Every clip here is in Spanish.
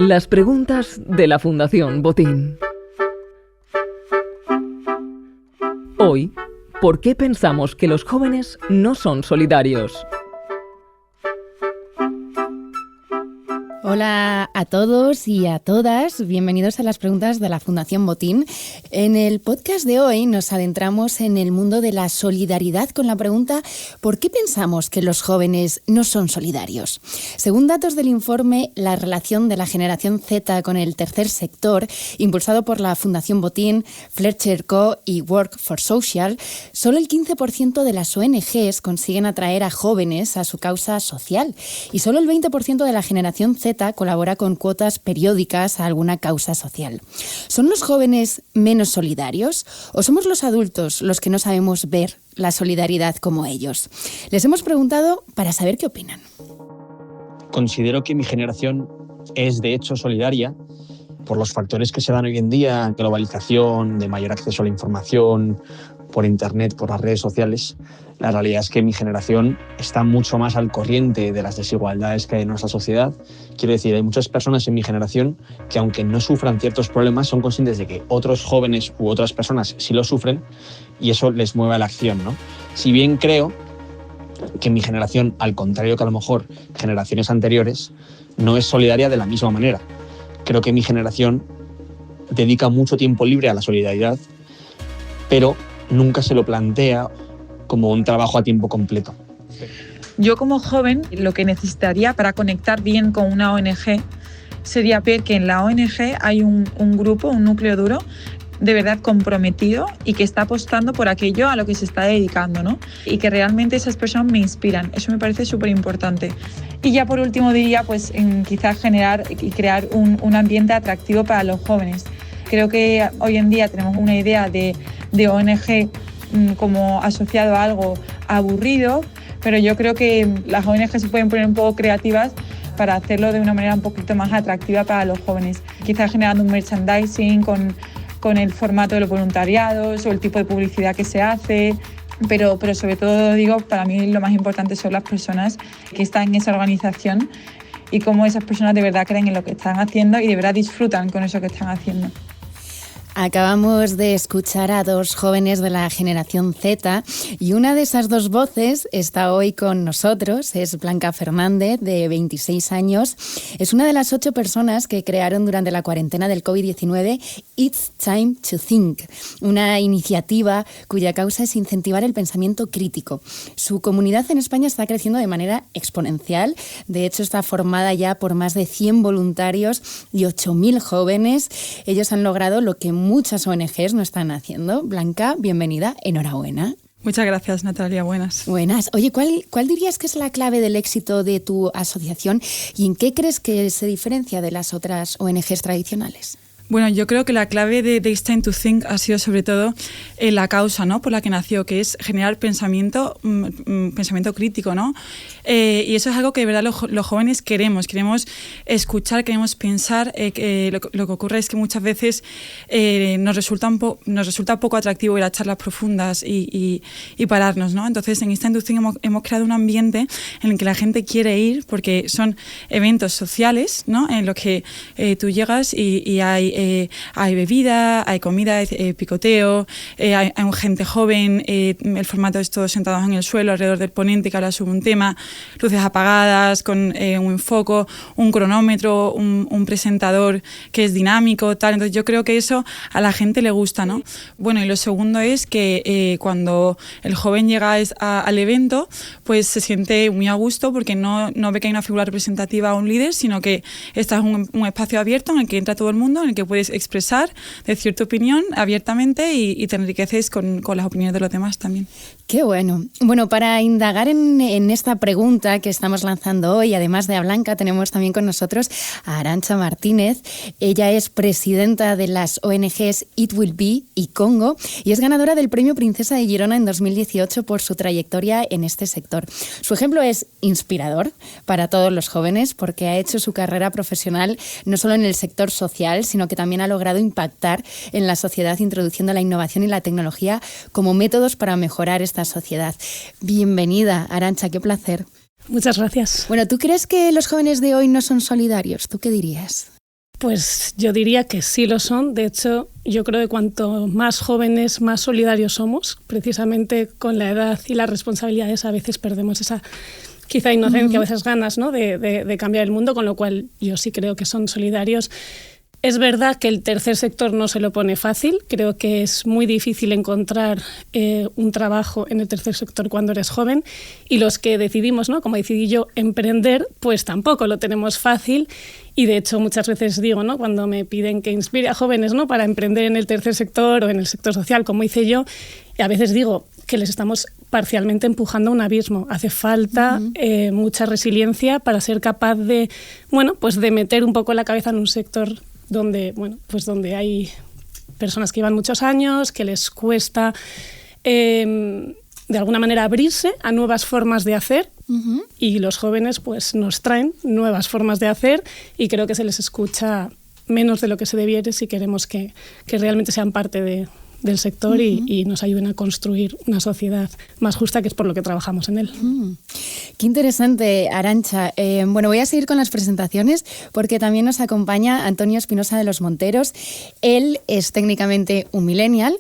Las preguntas de la Fundación Botín. Hoy, ¿por qué pensamos que los jóvenes no son solidarios? Hola a todos y a todas, bienvenidos a las preguntas de la Fundación Botín. En el podcast de hoy nos adentramos en el mundo de la solidaridad con la pregunta ¿por qué pensamos que los jóvenes no son solidarios? Según datos del informe La relación de la generación Z con el tercer sector, impulsado por la Fundación Botín, Fletcher Co y Work for Social, solo el 15% de las ONGs consiguen atraer a jóvenes a su causa social y solo el 20% de la generación Z colabora con cuotas periódicas a alguna causa social. ¿Son los jóvenes menos solidarios o somos los adultos los que no sabemos ver la solidaridad como ellos? Les hemos preguntado para saber qué opinan. Considero que mi generación es de hecho solidaria por los factores que se dan hoy en día, globalización, de mayor acceso a la información, por internet, por las redes sociales. La realidad es que mi generación está mucho más al corriente de las desigualdades que hay en nuestra sociedad. Quiero decir, hay muchas personas en mi generación que, aunque no sufran ciertos problemas, son conscientes de que otros jóvenes u otras personas sí lo sufren y eso les mueve a la acción, ¿no? Si bien creo que mi generación, al contrario que a lo mejor generaciones anteriores, no es solidaria de la misma manera. Creo que mi generación dedica mucho tiempo libre a la solidaridad, pero nunca se lo plantea como un trabajo a tiempo completo. Yo como joven lo que necesitaría para conectar bien con una ONG sería ver que en la ONG hay un grupo, un núcleo duro, de verdad comprometido y que está apostando por aquello a lo que se está dedicando, ¿no? Y que realmente esas personas me inspiran. Eso me parece súper importante. Y ya por último diría, pues quizás generar y crear un ambiente atractivo para los jóvenes. Creo que hoy en día tenemos una idea de ONG como asociado a algo aburrido, pero yo creo que las ONG se pueden poner un poco creativas para hacerlo de una manera un poquito más atractiva para los jóvenes. Quizás generando un merchandising con el formato de los voluntariados o el tipo de publicidad que se hace, pero sobre todo digo, para mí lo más importante son las personas que están en esa organización y cómo esas personas de verdad creen en lo que están haciendo y de verdad disfrutan con eso que están haciendo. Acabamos de escuchar a dos jóvenes de la generación Z y una de esas dos voces está hoy con nosotros, es Blanca Fernández, de 26 años. Es una de las 8 personas que crearon durante la cuarentena del COVID-19 It's Time to Think, una iniciativa cuya causa es incentivar el pensamiento crítico. Su comunidad en España está creciendo de manera exponencial. De hecho, está formada ya por más de 100 voluntarios y 8.000 jóvenes. Ellos han logrado lo que muchas ONGs no están haciendo. Blanca, bienvenida, enhorabuena. Muchas gracias, Natalia, buenas. Buenas. Oye, ¿cuál dirías que es la clave del éxito de tu asociación y en qué crees que se diferencia de las otras ONGs tradicionales? Bueno, yo creo que la clave de It's Time to Think ha sido sobre todo la causa, ¿no?, por la que nació, que es generar pensamiento crítico, ¿no? Y eso es algo que de verdad los jóvenes queremos escuchar, queremos pensar. Lo que ocurre es que muchas veces nos resulta poco atractivo ir a charlas profundas y pararnos, ¿no? Entonces en It's Time to Think hemos creado un ambiente en el que la gente quiere ir porque son eventos sociales, ¿no?, en los que tú llegas y hay bebida, hay comida, hay picoteo, hay gente joven, el formato es todos sentados en el suelo alrededor del ponente que habla sobre un tema, luces apagadas, con un enfoque, un cronómetro, un presentador que es dinámico, tal. Entonces yo creo que eso a la gente le gusta, ¿no? Bueno, y lo segundo es que cuando el joven llega al evento, pues se siente muy a gusto porque no ve que hay una figura representativa o un líder, sino que está en un espacio abierto en el que entra todo el mundo, en el que puedes expresar, decir tu opinión abiertamente y te enriqueces con las opiniones de los demás también. Qué bueno. Bueno, para indagar en esta pregunta que estamos lanzando hoy, además de a Blanca, tenemos también con nosotros a Arantxa Martínez. Ella es presidenta de las ONGs It Will Be y Congo y es ganadora del Premio Princesa de Girona en 2018 por su trayectoria en este sector. Su ejemplo es inspirador para todos los jóvenes porque ha hecho su carrera profesional no solo en el sector social, sino que también ha logrado impactar en la sociedad introduciendo la innovación y la tecnología como métodos para mejorar esta sociedad. Bienvenida, Arantxa, qué placer. Muchas gracias. Bueno, ¿tú crees que los jóvenes de hoy no son solidarios? ¿Tú qué dirías? Pues yo diría que sí lo son. De hecho, yo creo que cuanto más jóvenes, más solidarios somos. Precisamente con la edad y las responsabilidades a veces perdemos esa quizá inocencia, a veces ganas, ¿no?, de cambiar el mundo, con lo cual yo sí creo que son solidarios. Es verdad que el tercer sector no se lo pone fácil. Creo que es muy difícil encontrar un trabajo en el tercer sector cuando eres joven, y los que decidimos, ¿no?, como decidí yo, emprender, pues tampoco lo tenemos fácil. Y de hecho muchas veces digo, ¿no?, cuando me piden que inspire a jóvenes, ¿no?, para emprender en el tercer sector o en el sector social, como hice yo, a veces digo que les estamos parcialmente empujando a un abismo. Hace falta mucha resiliencia para ser capaz de, bueno, pues de meter un poco la cabeza en un sector donde, bueno, pues donde hay personas que llevan muchos años, que les cuesta de alguna manera abrirse a nuevas formas de hacer, y los jóvenes pues nos traen nuevas formas de hacer, y creo que se les escucha menos de lo que se debiera si queremos que realmente sean parte del sector y nos ayuden a construir una sociedad más justa, que es por lo que trabajamos en él. Qué interesante, Arantxa. Bueno, voy a seguir con las presentaciones porque también nos acompaña Antonio Espinosa de los Monteros. Él es técnicamente un millennial,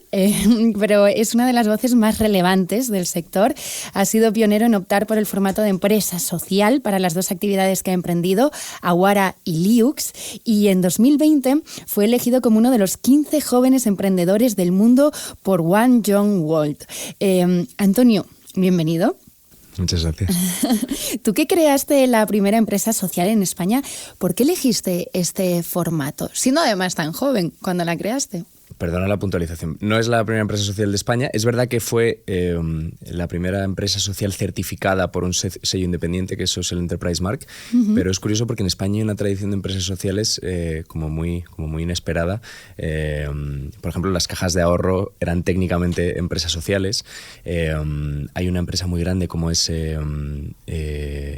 pero es una de las voces más relevantes del sector. Ha sido pionero en optar por el formato de empresa social para las dos actividades que ha emprendido, Aguara y Liux, y en 2020 fue elegido como uno de los 15 jóvenes emprendedores del mundo por One Young World. Antonio, bienvenido. Muchas gracias. Tú que creaste la primera empresa social en España, ¿por qué elegiste este formato, siendo además tan joven cuando la creaste? Perdona la puntualización. No es la primera empresa social de España. Es verdad que fue la primera empresa social certificada por un sello independiente, que es Social Enterprise Mark, pero es curioso porque en España hay una tradición de empresas sociales como muy inesperada. Por ejemplo, las cajas de ahorro eran técnicamente empresas sociales. Hay una empresa muy grande como es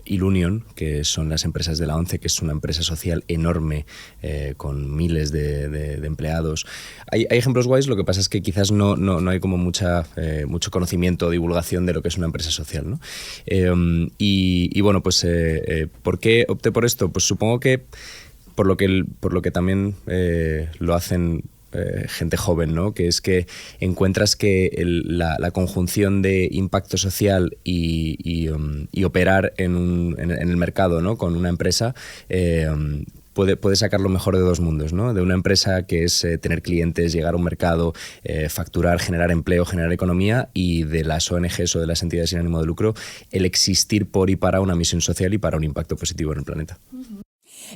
Ilunion, que son las empresas de la ONCE, que es una empresa social enorme con miles de empleados. Hay ejemplos guays, lo que pasa es que quizás no hay como mucho conocimiento o divulgación de lo que es una empresa social, ¿no? Y bueno, pues ¿por qué opté por esto? Pues supongo que por lo que también lo hacen gente joven, ¿no? Que es que encuentras que la conjunción de impacto social y operar en el mercado, ¿no?, con una empresa puede sacar lo mejor de dos mundos, ¿no? De una empresa que es tener clientes, llegar a un mercado, facturar, generar empleo, generar economía, y de las ONGs o de las entidades sin ánimo de lucro, el existir por y para una misión social y para un impacto positivo en el planeta.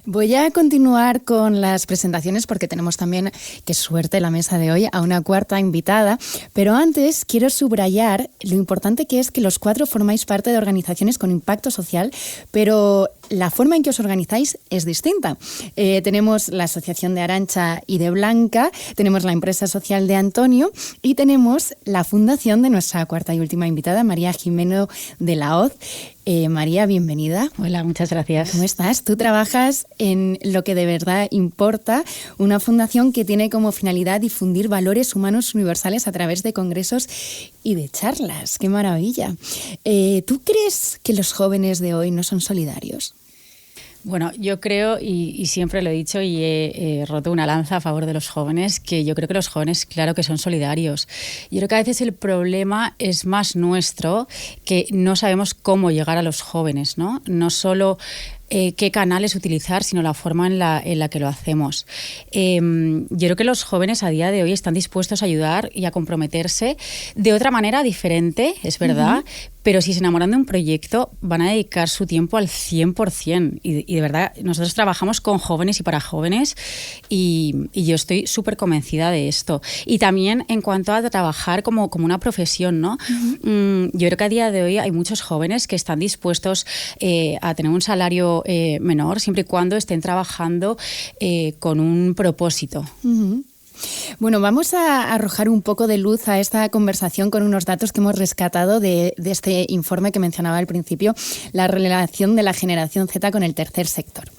Voy a continuar con las presentaciones porque tenemos también, qué suerte, la mesa de hoy, a una cuarta invitada. Pero antes quiero subrayar lo importante que es que los cuatro formáis parte de organizaciones con impacto social, pero la forma en que os organizáis es distinta. Tenemos la asociación de Arantxa y de Blanca, tenemos la empresa social de Antonio y tenemos la fundación de nuestra cuarta y última invitada, María Jimeno de la Hoz. María, bienvenida. Hola, muchas gracias. ¿Cómo estás? Tú trabajas en lo que de verdad importa, una fundación que tiene como finalidad difundir valores humanos universales a través de congresos y de charlas. ¡Qué maravilla! ¿Tú crees que los jóvenes de hoy no son solidarios? Bueno, yo creo, y siempre lo he dicho y he roto una lanza a favor de los jóvenes, que yo creo que los jóvenes, claro que son solidarios. Yo creo que a veces el problema es más nuestro, que no sabemos cómo llegar a los jóvenes, ¿no? No solo qué canales utilizar, sino la forma en la que lo hacemos. Yo creo que los jóvenes a día de hoy están dispuestos a ayudar y a comprometerse de otra manera diferente, es verdad, pero si se enamoran de un proyecto van a dedicar su tiempo al 100%. Y de verdad, nosotros trabajamos con jóvenes y para jóvenes y yo estoy súper convencida de esto. Y también en cuanto a trabajar como una profesión, ¿no? Yo creo que a día de hoy hay muchos jóvenes que están dispuestos a tener un salario menor, siempre y cuando estén trabajando con un propósito. Bueno, vamos a arrojar un poco de luz a esta conversación con unos datos que hemos rescatado de este informe que mencionaba al principio, la relación de la generación Z con el tercer sector.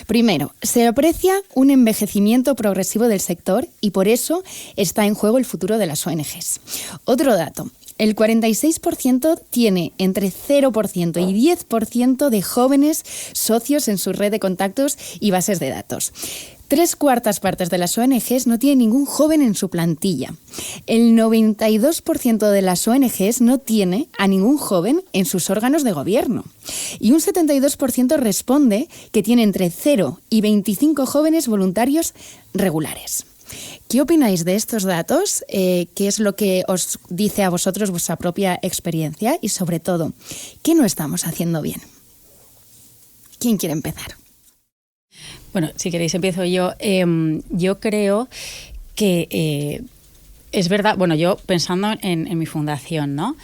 Primero, se aprecia un envejecimiento progresivo del sector y por eso está en juego el futuro de las ONGs. Otro dato. El 46% tiene entre 0% y 10% de jóvenes socios en su red de contactos y bases de datos. 3/4 de las ONGs no tienen ningún joven en su plantilla. El 92% de las ONGs no tiene a ningún joven en sus órganos de gobierno. Y un 72% responde que tiene entre 0 y 25 jóvenes voluntarios regulares. ¿Qué opináis de estos datos? ¿Qué es lo que os dice a vosotros vuestra propia experiencia? Y sobre todo, ¿qué no estamos haciendo bien? ¿Quién quiere empezar? Bueno, si queréis empiezo yo. Yo creo que es verdad, bueno, yo pensando en mi fundación, ¿no?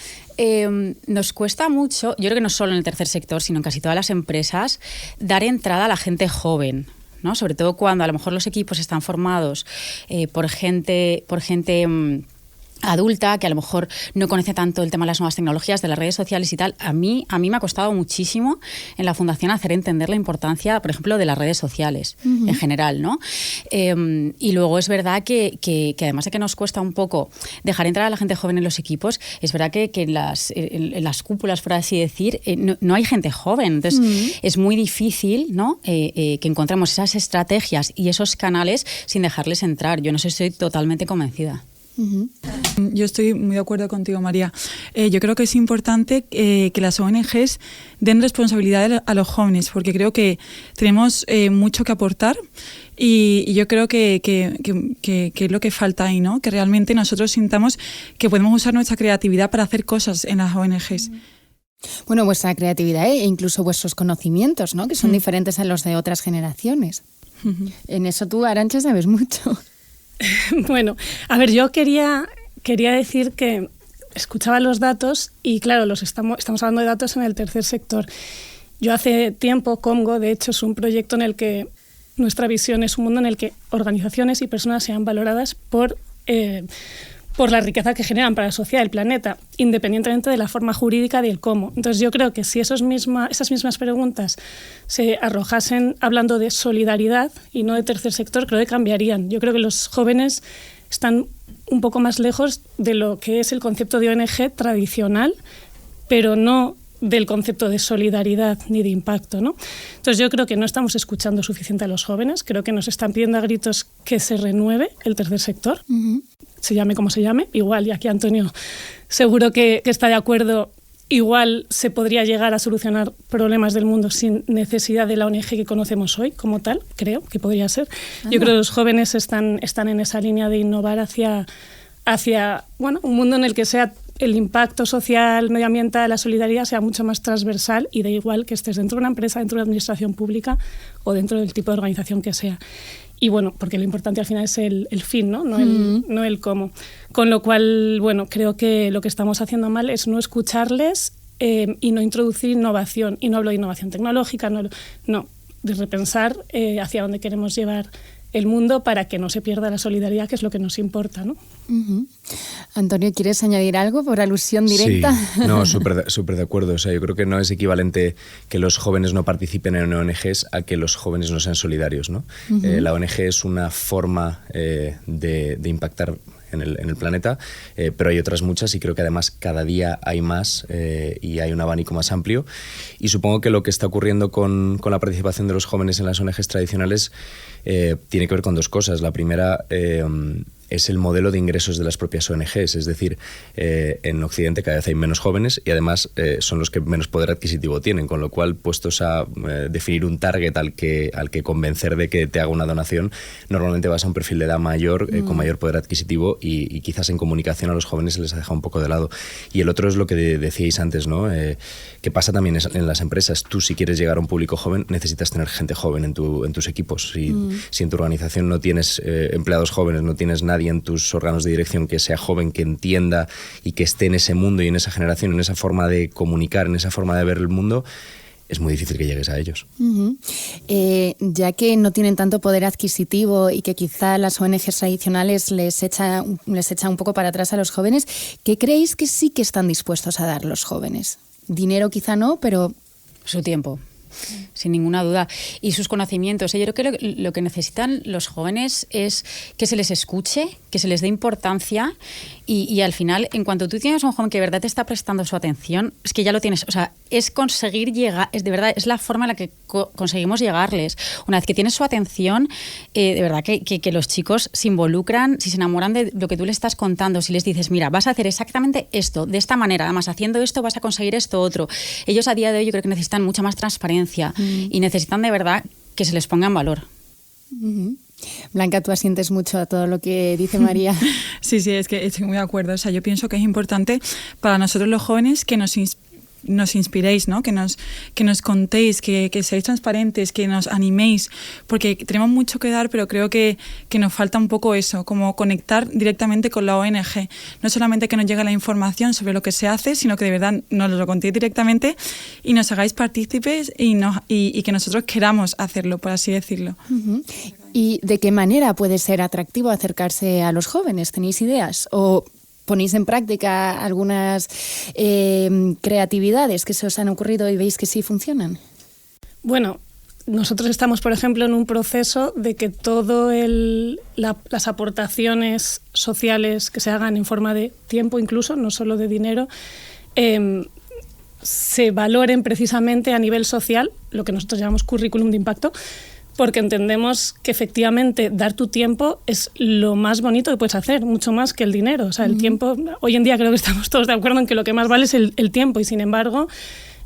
Nos cuesta mucho, yo creo que no solo en el tercer sector, sino en casi todas las empresas, dar entrada a la gente joven, ¿no? Sobre todo cuando a lo mejor los equipos están formados por gente adulta, que a lo mejor no conoce tanto el tema de las nuevas tecnologías, de las redes sociales y tal. A mí me ha costado muchísimo en la fundación hacer entender la importancia, por ejemplo, de las redes sociales en general, ¿no? Y luego es verdad que además de que nos cuesta un poco dejar entrar a la gente joven en los equipos, es verdad que en las cúpulas, por así decir, no hay gente joven. Entonces es muy difícil, ¿no? Que encontremos esas estrategias y esos canales sin dejarles entrar. Yo no sé, estoy totalmente convencida. Yo estoy muy de acuerdo contigo, María. Yo creo que es importante que las ONGs den responsabilidad a los jóvenes, porque creo que tenemos mucho que aportar y yo creo que es lo que falta ahí, ¿no? Que realmente nosotros sintamos que podemos usar nuestra creatividad para hacer cosas en las ONGs. Bueno, vuestra creatividad e incluso vuestros conocimientos, ¿no? Que son diferentes a los de otras generaciones. En eso tú, Arantxa, sabes mucho. Bueno, a ver, yo quería decir que escuchaba los datos y claro, estamos hablando de datos en el tercer sector. Yo hace tiempo, Comgo, de hecho, es un proyecto en el que nuestra visión es un mundo en el que organizaciones y personas sean valoradas por la riqueza que generan para la sociedad y el planeta, independientemente de la forma jurídica del cómo. Entonces yo creo que si esas mismas preguntas se arrojasen hablando de solidaridad y no de tercer sector, creo que cambiarían. Yo creo que los jóvenes están un poco más lejos de lo que es el concepto de ONG tradicional, pero no del concepto de solidaridad ni de impacto, ¿no? Entonces yo creo que no estamos escuchando suficiente a los jóvenes, creo que nos están pidiendo a gritos que se renueve el tercer sector, se llame como se llame, igual, y aquí Antonio seguro que está de acuerdo, igual se podría llegar a solucionar problemas del mundo sin necesidad de la ONG que conocemos hoy como tal, creo que podría ser. Yo creo que los jóvenes están en esa línea de innovar hacia bueno, un mundo en el que sea el impacto social, medioambiental, la solidaridad sea mucho más transversal y da igual que estés dentro de una empresa, dentro de una administración pública o dentro del tipo de organización que sea. Y bueno, porque lo importante al final es el fin, ¿no? No el cómo. Con lo cual, bueno, creo que lo que estamos haciendo mal es no escucharles y no introducir innovación. Y no hablo de innovación tecnológica, no, de repensar hacia dónde queremos llevar el mundo para que no se pierda la solidaridad, que es lo que nos importa, ¿no? Antonio, ¿quieres añadir algo por alusión directa? Sí, no, súper de acuerdo. O sea, yo creo que no es equivalente que los jóvenes no participen en ONGs a que los jóvenes no sean solidarios, ¿no? La ONG es una forma de impactar en el planeta, pero hay otras muchas y creo que además cada día hay más y hay un abanico más amplio. Y supongo que lo que está ocurriendo con la participación de los jóvenes en las ONGs tradicionales tiene que ver con dos cosas. La primera es el modelo de ingresos de las propias ONGs, es decir, en Occidente cada vez hay menos jóvenes y además son los que menos poder adquisitivo tienen, con lo cual puestos a definir un target al que convencer de que te haga una donación, normalmente vas a un perfil de edad mayor, con mayor poder adquisitivo y quizás en comunicación a los jóvenes se les ha dejado un poco de lado. Y el otro es lo que decíais antes, ¿no? Que pasa también en las empresas. Tú, si quieres llegar a un público joven, necesitas tener gente joven en tus equipos. Si en tu organización no tienes empleados jóvenes, no tienes nadie en tus órganos de dirección que sea joven, que entienda y que esté en ese mundo y en esa generación, en esa forma de comunicar, en esa forma de ver el mundo, es muy difícil que llegues a ellos. Ya que no tienen tanto poder adquisitivo y que quizá las ONGs tradicionales les echa un poco para atrás a los jóvenes, ¿qué creéis que sí que están dispuestos a dar los jóvenes? Dinero quizá no, pero... Su tiempo. sin ninguna duda. Y sus conocimientos. Yo creo que lo que necesitan los jóvenes es que se les escuche, que se les dé importancia y al final, en cuanto tú tienes un joven que de verdad te está prestando su atención, es que ya lo tienes. O sea, es conseguir llegar, de verdad, es la forma en la que conseguimos llegarles. Una vez que tienes su atención, de verdad que los chicos se involucran, si se enamoran de lo que tú les estás contando, si les dices, mira, vas a hacer exactamente esto, de esta manera, además haciendo esto vas a conseguir esto otro. Ellos a día de hoy yo creo que necesitan mucha más transparencia y necesitan de verdad que se les ponga en valor. Blanca, tú asientes mucho a todo lo que dice María. Sí, es que estoy muy de acuerdo. O sea, yo pienso que es importante para nosotros los jóvenes que nos inspiréis, ¿no? Que nos contéis, que seáis transparentes, que nos animéis, porque tenemos mucho que dar, pero creo que nos falta un poco eso, como conectar directamente con la ONG. No solamente que nos llegue la información sobre lo que se hace, sino que de verdad nos lo contéis directamente y nos hagáis partícipes y que nosotros queramos hacerlo, por así decirlo. ¿Y de qué manera puede ser atractivo acercarse a los jóvenes? ¿Tenéis ideas? ¿O ponéis en práctica algunas creatividades que se os han ocurrido y veis que sí funcionan? Bueno, nosotros estamos, por ejemplo, en un proceso de que todas las aportaciones sociales que se hagan en forma de tiempo incluso, no solo de dinero, se valoren precisamente a nivel social, lo que nosotros llamamos currículum de impacto, porque entendemos que efectivamente dar tu tiempo es lo más bonito que puedes hacer, mucho más que el dinero. O sea, el tiempo, hoy en día creo que estamos todos de acuerdo en que lo que más vale es el tiempo y sin embargo,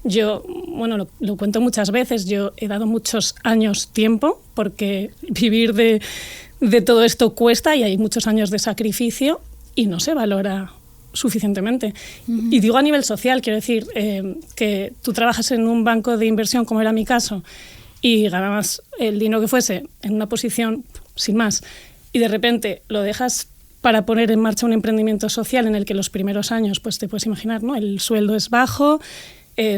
yo, bueno, lo cuento muchas veces, yo he dado muchos años tiempo porque vivir de todo esto cuesta y hay muchos años de sacrificio y no se valora suficientemente. Y digo a nivel social, quiero decir, que tú trabajas en un banco de inversión, como era mi caso, y ganabas el dinero que fuese en una posición sin más, y de repente lo dejas para poner en marcha un emprendimiento social en el que los primeros años, pues te puedes imaginar, ¿no? El sueldo es bajo,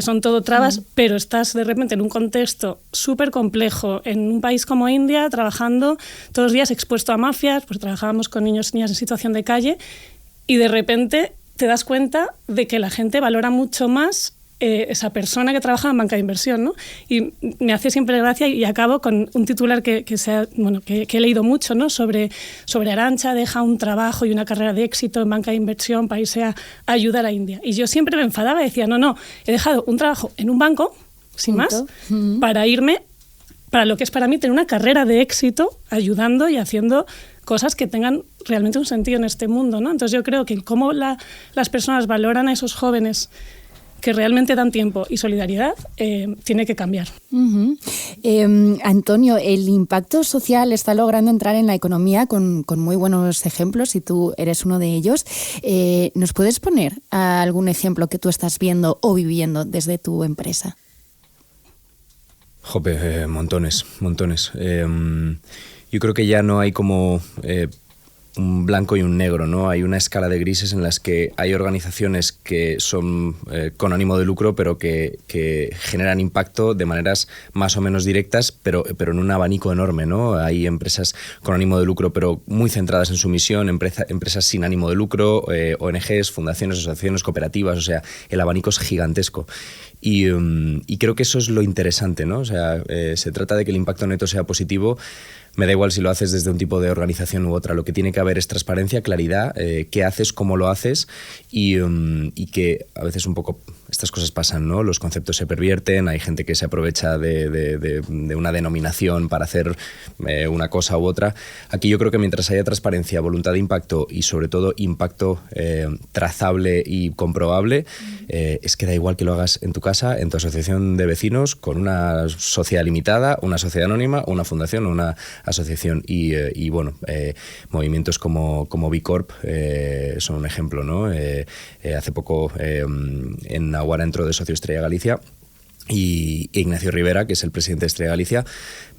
son todo trabas, pero estás de repente en un contexto súper complejo, en un país como India, trabajando todos los días expuesto a mafias, pues trabajábamos con niños y niñas en situación de calle, y de repente te das cuenta de que la gente valora mucho más esa persona que trabaja en banca de inversión, ¿no? Y me hace siempre gracia y acabo con un titular que he leído mucho, ¿no? Sobre Arantxa, deja un trabajo y una carrera de éxito en banca de inversión para irse a ayudar a India. Y yo siempre me enfadaba y decía, no, he dejado un trabajo en un banco, sin más, para irme para lo que es para mí tener una carrera de éxito ayudando y haciendo cosas que tengan realmente un sentido en este mundo, ¿no? Entonces yo creo que cómo las personas valoran a esos jóvenes que realmente dan tiempo y solidaridad, tiene que cambiar. Antonio, el impacto social está logrando entrar en la economía con muy buenos ejemplos y tú eres uno de ellos. ¿Nos puedes poner algún ejemplo que tú estás viendo o viviendo desde tu empresa? Jope, montones. Yo creo que ya no hay como un blanco y un negro, ¿no? Hay una escala de grises en las que hay organizaciones que son con ánimo de lucro, pero que generan impacto de maneras más o menos directas, pero en un abanico enorme, ¿no? Hay empresas con ánimo de lucro, pero muy centradas en su misión, empresas sin ánimo de lucro, ONGs, fundaciones, asociaciones, cooperativas, o sea, el abanico es gigantesco. Y creo que eso es lo interesante, ¿no? O sea, se trata de que el impacto neto sea positivo. Me da igual si lo haces desde un tipo de organización u otra. Lo que tiene que haber es transparencia, claridad, qué haces, cómo lo haces y que a veces un poco estas cosas pasan, ¿no? Los conceptos se pervierten, hay gente que se aprovecha de una denominación para hacer una cosa u otra. Aquí yo creo que mientras haya transparencia, voluntad de impacto y sobre todo impacto trazable y comprobable, es que da igual que lo hagas en tu casa, en tu asociación de vecinos, con una sociedad limitada, una sociedad anónima, una fundación o una asociación y bueno, movimientos como B Corp son un ejemplo, ¿no? Hace poco en Aguara entró de socio Estrella Galicia y Ignacio Rivera, que es el presidente de Estrella Galicia,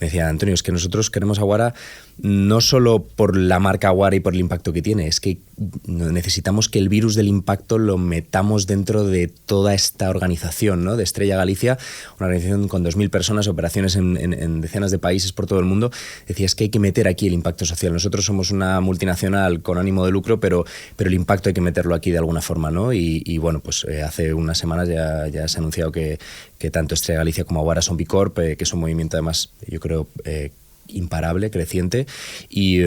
me decía, Antonio, es que nosotros queremos Aguara no solo por la marca Aguara y por el impacto que tiene, es que necesitamos que el virus del impacto lo metamos dentro de toda esta organización, ¿no? De Estrella Galicia, una organización con 2.000 personas, operaciones en decenas de países por todo el mundo. Decía, es que hay que meter aquí el impacto social. Nosotros somos una multinacional con ánimo de lucro, pero el impacto hay que meterlo aquí de alguna forma, ¿no? Y bueno, pues hace unas semanas ya se ha anunciado que tanto Estrella Galicia como Aguara son B Corp, que es un movimiento además, yo creo, imparable, creciente, y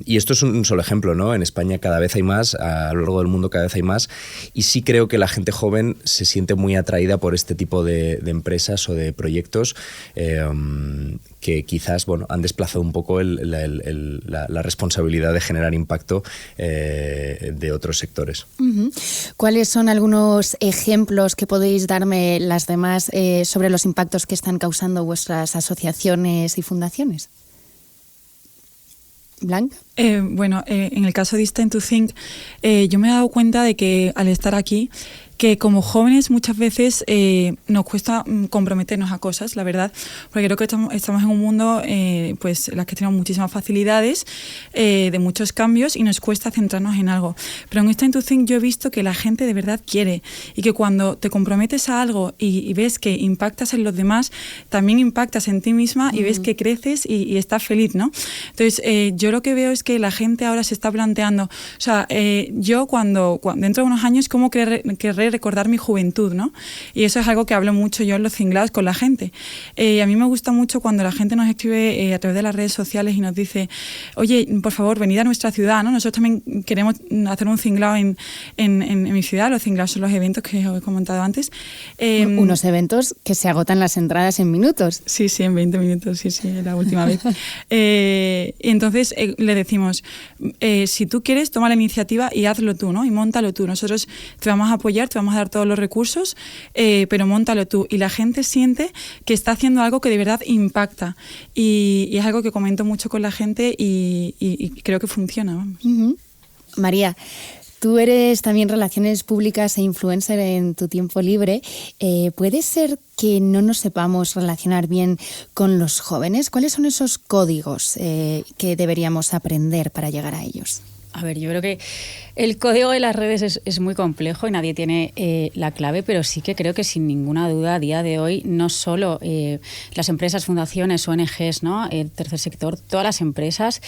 esto es un solo ejemplo, ¿no? En España cada vez hay más, a lo largo del mundo cada vez hay más, y sí creo que la gente joven se siente muy atraída por este tipo de empresas o de proyectos que quizás, bueno, han desplazado un poco la responsabilidad de generar impacto de otros sectores. Uh-huh. ¿Cuáles son algunos ejemplos que podéis darme las demás sobre los impactos que están causando vuestras asociaciones y fundaciones? Blanca. Bueno, en el caso de It's Time to Think, yo me he dado cuenta de que al estar aquí, que como jóvenes muchas veces nos cuesta comprometernos a cosas, la verdad, porque creo que estamos en un mundo pues en las que tenemos muchísimas facilidades de muchos cambios y nos cuesta centrarnos en algo. Pero en It's Time to Think yo he visto que la gente de verdad quiere y que cuando te comprometes a algo y ves que impactas en los demás, también impactas en ti misma y ves que creces y estás feliz, ¿no? Entonces yo lo que veo es que la gente ahora se está planteando, o sea, yo cuando dentro de unos años, ¿cómo querré recordar mi juventud, ¿no? Y eso es algo que hablo mucho yo en los cinglados con la gente. A mí me gusta mucho cuando la gente nos escribe a través de las redes sociales y nos dice, oye, por favor, venid a nuestra ciudad, ¿no? Nosotros también queremos hacer un cinglado en mi ciudad. Los cinglados son los eventos que os he comentado antes. Unos eventos que se agotan las entradas en minutos. Sí, en 20 minutos, sí, la última vez. Entonces le decimos, si tú quieres, toma la iniciativa y hazlo tú, ¿no? Y móntalo tú. Nosotros te vamos a apoyar, te vamos a dar todos los recursos, pero móntalo tú. Y la gente siente que está haciendo algo que de verdad impacta. Y es algo que comento mucho con la gente y creo que funciona. Vamos. Uh-huh. María, tú eres también relaciones públicas e influencer en tu tiempo libre. ¿Puede ser que no nos sepamos relacionar bien con los jóvenes? ¿Cuáles son esos códigos que deberíamos aprender para llegar a ellos? A ver, yo creo que el código de las redes es muy complejo y nadie tiene la clave, pero sí que creo que sin ninguna duda a día de hoy no solo las empresas, fundaciones, ONGs, ¿no? El tercer sector, todas las empresas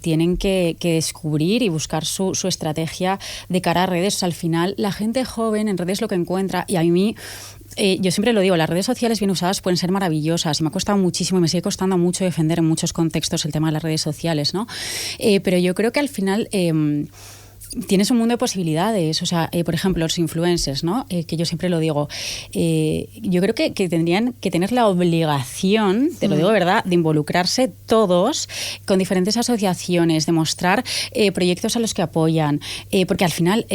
tienen que descubrir y buscar su estrategia de cara a redes. O sea, al final, la gente joven en redes lo que encuentra, y a mí yo siempre lo digo, las redes sociales bien usadas pueden ser maravillosas y me ha costado muchísimo y me sigue costando mucho defender en muchos contextos el tema de las redes sociales, ¿no? Pero yo creo que al final tienes un mundo de posibilidades. O sea, por ejemplo, los influencers, ¿no? Que yo siempre lo digo. Yo creo que tendrían que tener la obligación, te lo digo de verdad, de involucrarse todos con diferentes asociaciones, de mostrar proyectos a los que apoyan, porque al final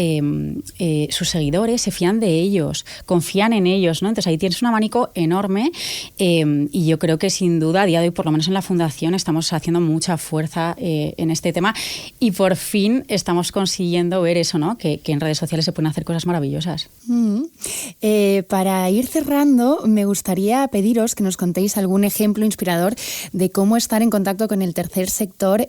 sus seguidores se fían de ellos, confían en ellos, ¿no? Entonces ahí tienes un abanico enorme y yo creo que sin duda a día de hoy, por lo menos en la Fundación, estamos haciendo mucha fuerza en este tema y por fin estamos consiguiendo ver eso, ¿no? Que en redes sociales se pueden hacer cosas maravillosas. Para ir cerrando, me gustaría pediros que nos contéis algún ejemplo inspirador de cómo estar en contacto con el tercer sector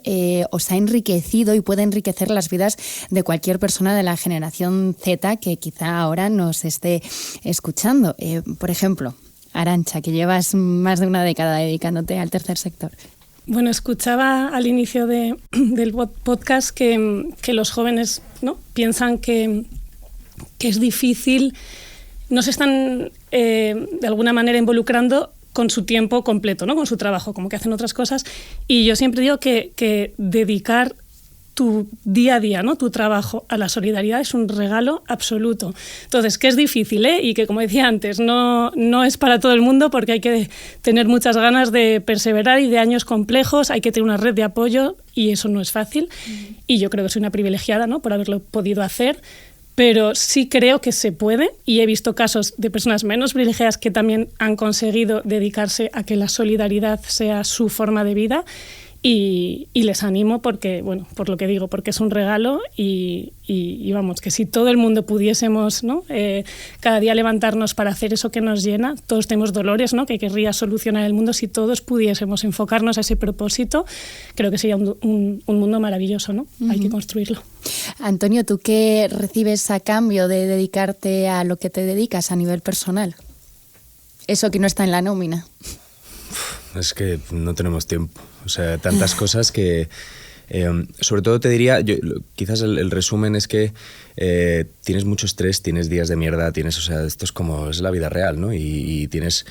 os ha enriquecido y puede enriquecer las vidas de cualquier persona de la generación Z que quizá ahora nos esté escuchando. Por ejemplo, Arantxa, que llevas más de una década dedicándote al tercer sector. Bueno, escuchaba al inicio del podcast que los jóvenes, ¿no?, piensan que es difícil, no se están de alguna manera involucrando con su tiempo completo, ¿no?, con su trabajo, como que hacen otras cosas. Y yo siempre digo que dedicar tu día a día, ¿no?, tu trabajo a la solidaridad es un regalo absoluto. Entonces, que es difícil, y que, como decía antes, no es para todo el mundo porque hay que tener muchas ganas de perseverar y de años complejos, hay que tener una red de apoyo y eso no es fácil. Y yo creo que soy una privilegiada, ¿no?, por haberlo podido hacer, pero sí creo que se puede y he visto casos de personas menos privilegiadas que también han conseguido dedicarse a que la solidaridad sea su forma de vida. y les animo porque, bueno, por lo que digo, porque es un regalo y vamos, que si todo el mundo pudiésemos, ¿no? Cada día levantarnos para hacer eso que nos llena, todos tenemos dolores, ¿no? Que querría solucionar el mundo, si todos pudiésemos enfocarnos a ese propósito, creo que sería un mundo maravilloso, ¿no? Hay que construirlo. Antonio, ¿tú qué recibes a cambio de dedicarte a lo que te dedicas a nivel personal? Eso que no está en la nómina. Es que no tenemos tiempo. O sea, tantas cosas que... sobre todo te diría, quizás el resumen es que tienes mucho estrés, tienes días de mierda, o sea, esto es la vida real, ¿no? Y tienes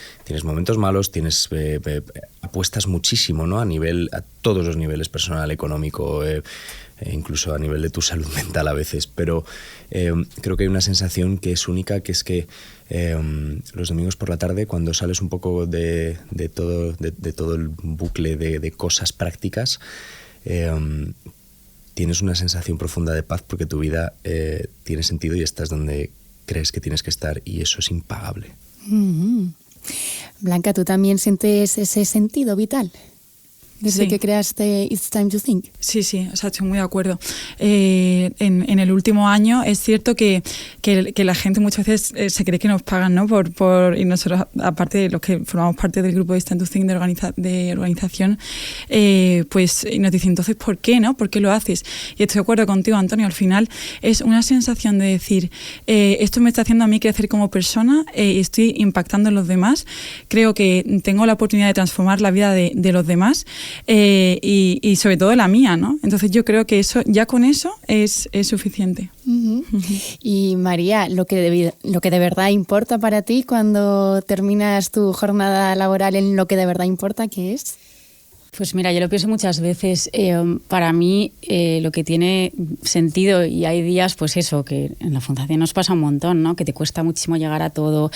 momentos malos, apuestas muchísimo, ¿no? A todos los niveles, personal, económico, incluso a nivel de tu salud mental a veces, pero creo que hay una sensación que es única, que es que los domingos por la tarde, cuando sales un poco de todo el bucle de cosas prácticas, tienes una sensación profunda de paz porque tu vida tiene sentido y estás donde crees que tienes que estar, y eso es impagable. Blanca, ¿tú también sientes ese sentido vital desde que creaste It's Time to Think? Sí, o sea, estoy muy de acuerdo. En el último año es cierto que la gente muchas veces se cree que nos pagan, ¿no? Y nosotros, aparte de los que formamos parte del grupo de It's Time to Think de organización, pues nos dicen, entonces, ¿por qué, no? ¿Por qué lo haces? Y estoy de acuerdo contigo, Antonio, al final es una sensación de decir, esto me está haciendo a mí crecer como persona y estoy impactando en los demás. Creo que tengo la oportunidad de transformar la vida de los demás. Y sobre todo la mía, ¿no? Entonces yo creo que eso, ya con eso es suficiente. Y María, lo que de verdad importa para ti cuando terminas tu jornada laboral, en lo que de verdad importa, ¿qué es? Pues mira, yo lo pienso muchas veces. Para mí lo que tiene sentido, y hay días, pues eso, que en la Fundación nos pasa un montón, ¿no? Que te cuesta muchísimo llegar a todo.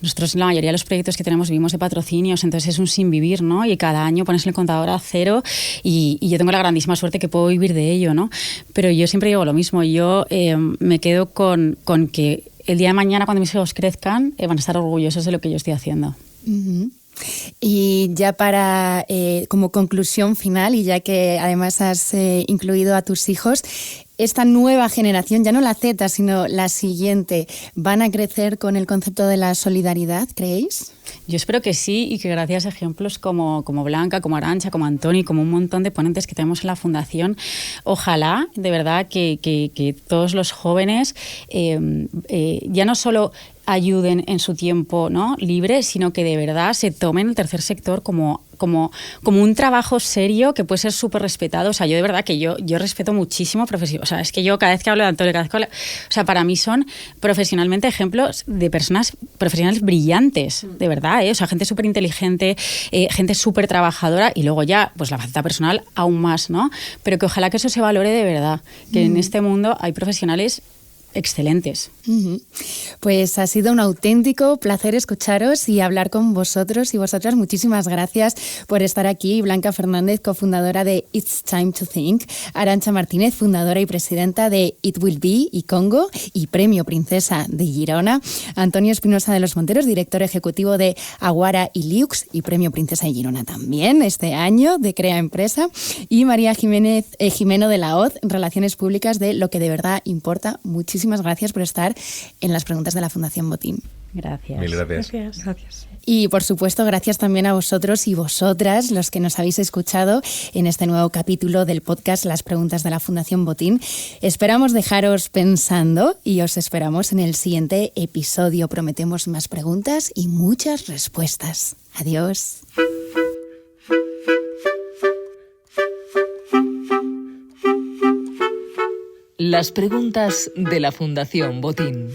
Nosotros, la mayoría de los proyectos que tenemos, vivimos de patrocinios, entonces es un sin vivir, ¿no? Y cada año pones el contador a cero y yo tengo la grandísima suerte que puedo vivir de ello, ¿no? Pero yo siempre digo lo mismo. Yo me quedo con que el día de mañana, cuando mis hijos crezcan, van a estar orgullosos de lo que yo estoy haciendo. Y ya para, como conclusión final, y ya que además has incluido a tus hijos, esta nueva generación, ya no la Z, sino la siguiente, ¿van a crecer con el concepto de la solidaridad, creéis? Yo espero que sí, y que gracias a ejemplos como Blanca, como Arantxa, como Antoni, como un montón de ponentes que tenemos en la Fundación, ojalá de verdad que todos los jóvenes ya no solo ayuden en su tiempo, ¿no?, libre, sino que de verdad se tomen el tercer sector como un trabajo serio que puede ser súper respetado. O sea, yo de verdad que yo respeto muchísimo profesionales. O sea, es que yo cada vez que hablo de Antonio, o sea, para mí son profesionalmente ejemplos de personas profesionales brillantes, de verdad, ¿eh? O sea, gente súper inteligente, gente súper trabajadora, y luego ya, pues la faceta personal aún más, ¿no? Pero que ojalá que eso se valore de verdad, que en este mundo hay profesionales excelentes. Pues ha sido un auténtico placer escucharos y hablar con vosotros y vosotras. Muchísimas gracias por estar aquí. Blanca Fernández, cofundadora de It's Time to Think. Arantxa Martínez, fundadora y presidenta de It Will Be y Congo y Premio Princesa de Girona. Antonio Espinosa de los Monteros, director ejecutivo de Aguara y Liux y Premio Princesa de Girona también este año de Crea Empresa. Y María Jimeno de la Hoz, Relaciones Públicas de Lo que de verdad importa. Muchísimas gracias por estar en las preguntas de la Fundación Botín. Gracias. Mil gracias. Gracias. Y por supuesto, gracias también a vosotros y vosotras, los que nos habéis escuchado en este nuevo capítulo del podcast Las Preguntas de la Fundación Botín. Esperamos dejaros pensando y os esperamos en el siguiente episodio. Prometemos más preguntas y muchas respuestas. Adiós. Las preguntas de la Fundación Botín.